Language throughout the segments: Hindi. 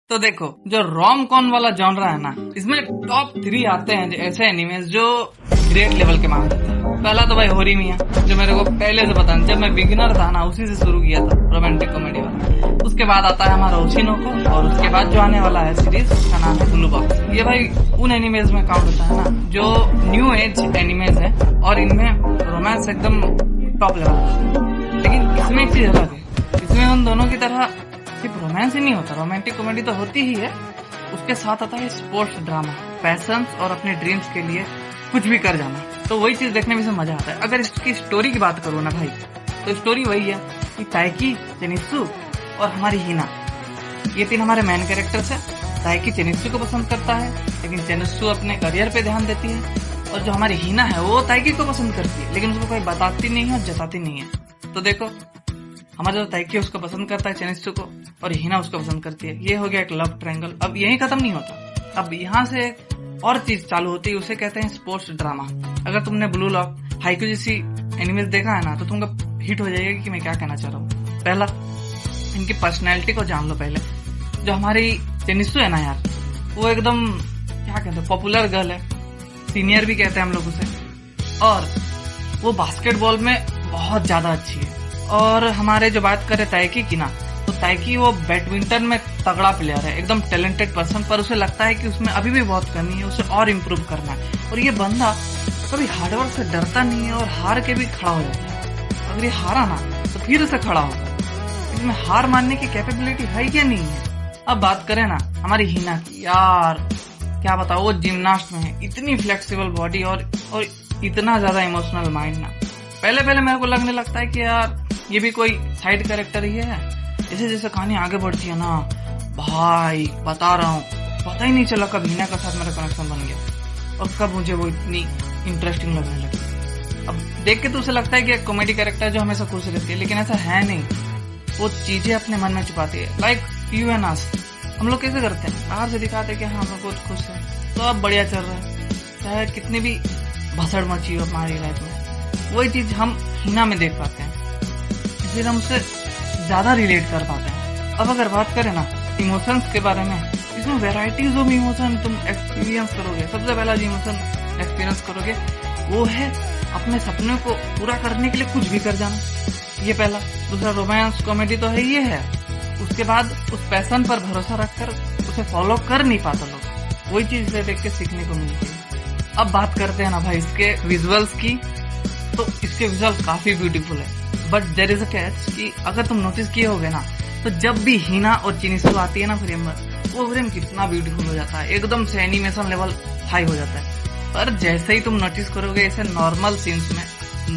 तो देखो, जो रोम कॉम वाला जॉनरा है ना, इसमें टॉप 3 आते हैं ऐसे एनिमेज जो ग्रेट लेवल के माने जाते हैं। पहला तो भाई होरीमिया, जो मेरे को पहले से पता नहीं, जब मैं बिगिनर था ना उसी से शुरू किया था, रोमांटिक कॉमेडी वाला। उसके बाद आता है हमारा ओशिनोको, और उसके बाद जो आने वाला है सीरीज, उसका नाम है ब्लू बॉक्स। ये भाई उन एनिमेज में काउंट होता है ना जो न्यू एज एनिमेज है, और इनमें रोमांस एकदम टॉप लेवल है। लेकिन इसमें एक चीज अलग है, इसमें उन दोनों की तरह सिर्फ रोमांस ही नहीं होता, रोमांटिक कॉमेडी तो होती ही है, उसके साथ आता है स्पोर्ट्स ड्रामा, पैशंस और अपने ड्रीम्स के लिए कुछ भी कर जाना। तो वही चीज देखने में से मजा आता है। अगर इसकी स्टोरी की बात करूँ ना भाई, तो स्टोरी वही है कि ताइकी, जेनित्सु और हमारी हिना, ये 3 हमारे मेन कैरेक्टर्स है। ताइकी जेनित्सु को पसंद करता है, लेकिन जेनित्सु अपने करियर पे ध्यान देती है, और जो हमारी हिना है वो ताइकी को पसंद करती है, लेकिन उसको कोई बताती नहीं है और जताती नहीं है। तो देखो, हमारा जो ताइकी उसको पसंद करता है जेनित्सु को, और हिना उसको पसंद करती है। ये हो गया एक लव ट्रायंगल। अब यही खत्म नहीं होता, अब यहाँ से और चीज चालू होती है, उसे कहते हैं स्पोर्ट्स ड्रामा। अगर तुमने ब्लू लॉक, हाइकू जैसी एनिमेज देखा है ना, तो तुमको हिट हो जाएगा कि मैं क्या कहना चाह रहा हूँ। पहला, इनकी पर्सनैलिटी को जान लो पहले। जो हमारी जेनित्सु है ना यार, वो एकदम क्या कहते हैं, पॉपुलर गर्ल है, सीनियर भी कहते हैं हम लोग उसे, और वो बास्केटबॉल में बहुत ज्यादा अच्छी है। और हमारे जो बात करें ताइकी की ना, तो ताइकी वो बैडमिंटन में तगड़ा प्लेयर है, एकदम टैलेंटेड पर्सन, पर उसे लगता है कि उसमें अभी भी बहुत कमी है, उसे और इम्प्रूव करना है। और ये बंदा कभी हार्डवर्क से डरता नहीं है, और हार के भी खड़ा हो जाता है। अगर ये हारा ना तो फिर से खड़ा होगा। इसमें हार मानने की कैपेबिलिटी है क्या नहीं है। अब बात करें ना हमारी हिना की, यार क्या बताओ, वो जिम्नास्ट में है, इतनी फ्लेक्सिबल बॉडी और इतना ज्यादा इमोशनल माइंड ना। पहले मेरे को लगने लगता है कि यार ये भी कोई साइड कैरेक्टर ही है। जैसे जैसे कहानी आगे बढ़ती है ना भाई, बता रहा हूँ, पता ही नहीं चला कब हिना के साथ मेरा कनेक्शन बन गया, और कब मुझे वो इतनी इंटरेस्टिंग लगने लगी। अब देख के तो उसे लगता है कि एक कॉमेडी कैरेक्टर जो हमेशा खुश रहती है, लेकिन ऐसा है नहीं। वो चीजें अपने मन में छुपाती है। लाइक यू एंड अस, हम लोग कैसे करते हैं, बाहर से दिखाते हैं कि हाँ हम लोग बहुत खुश है, तो अब बढ़िया चल रहा है, चाहे कितनी भी भसड़ मची हो हमारी लाइफ में। वही चीज हम हिना में देख पाते हैं, इसलिए हम उससे ज्यादा रिलेट कर पाते हैं। अब अगर बात करें ना इमोशंस के बारे में, इसमें वेराइटीज ऑफ इमोशन तुम एक्सपीरियंस करोगे। सबसे पहला जो इमोशन एक्सपीरियंस करोगे वो है अपने सपनों को पूरा करने के लिए कुछ भी कर जाना, ये पहला। दूसरा, रोमांस कॉमेडी तो है ये है, उसके बाद उस पैशन पर भरोसा रखकर उसे फॉलो कर नहीं पाता लोग, वही चीज से देख के सीखने को मिलती है। अब बात करते हैं ना भाई इसके विजुअल्स की, तो इसके विजुअल काफी ब्यूटीफुल है, but there is a catch कि अगर तुम नोटिस किए होगे ना, तो जब भी हिना और जेनित्सु आती है ना फ्रेम में, वो फ्रेम कितना ब्यूटीफुल हो जाता है, एकदम से एनिमेशन लेवल हाई हो जाता है। पर जैसे ही तुम नोटिस करोगे ऐसे नॉर्मल सीन्स में,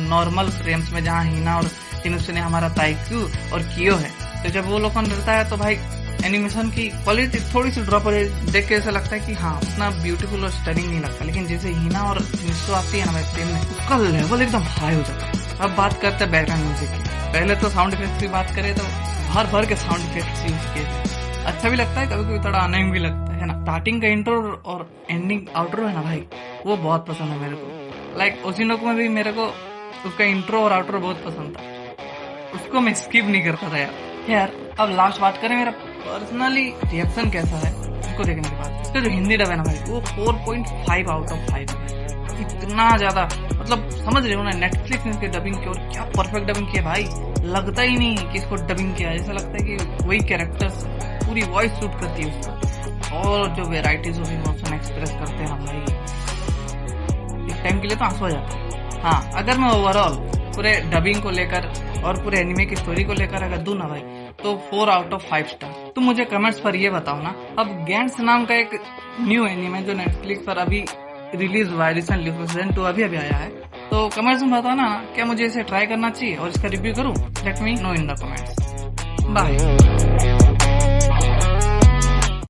नॉर्मल फ्रेम्स में, जहाँ हिना और जेनित्सु ने हमारा ताइक्यू और कियो है, तो जब वो लोग रहता है तो भाई एनिमेशन की क्वालिटी थोड़ी सी ड्रॉप हो जाती, देख के ऐसा लगता है कि हाँ उतना ब्यूटीफुल और स्टनिंग नहीं लगता। लेकिन जैसे हिना और जेनित्सु आती है ना भाई फ्रेम में, उसका लेवल एकदम हाई हो जाता है। अब बात करते हैं बैकग्राउंड म्यूजिक की। पहले तो साउंड इफेक्ट्स की बात करें तो भर के साउंड इफेक्ट्स यूज किए, अच्छा भी लगता है, कभी कभी थोड़ा अनोइंग भी लगता है ना। स्टार्टिंग का इंट्रो और एंडिंग आउटरो है ना भाई, वो बहुत पसंद है मेरे को। लाइक ओशिनोको में भी मेरे को उसका इंट्रो और आउटरो बहुत पसंद था, उसको मैं स्किप नहीं करता था यार। अब लास्ट बात करें मेरा पर्सनली रिएक्शन कैसा है उसको देखने के बाद, इसका जो हिंदी डब है ना भाई, वो 4.5 आउट ऑफ 5 है। इतना ज्यादा, मतलब समझ रहे हो ना, नेटफ्लिक्स ने इसकी डबिंग की, और क्या परफेक्ट डबिंग की है भाई। लगता ही नहीं कि इसको डबिंग किया है, ऐसा लगता है कि वही कैरेक्टर्स, पूरी वॉइस शूट करती है उसको। और जो वेराइटीज ऑफ इमोशन एक्सप्रेस करते हैं भाई, एक टाइम के लिए तो आंसू आ जाता है। हाँ, अगर मैं ओवरऑल पूरे डबिंग को लेकर और पूरे एनिमे की स्टोरी को लेकर अगर दूं ना भाई, तो 4 आउट ऑफ 5 स्टार। तुम मुझे कमेंट्स पर ये बताओ ना, अब गैंट्स नाम का एक न्यू एनिमे जो नेटफ्लिक्स पर अभी रिलीज हुआ है रिसेंटली, सीजन 2 अभी आया है, तो कमेंट्स में बताना क्या मुझे इसे ट्राई करना चाहिए और इसका रिव्यू करूं। Let me know in the comments. Bye.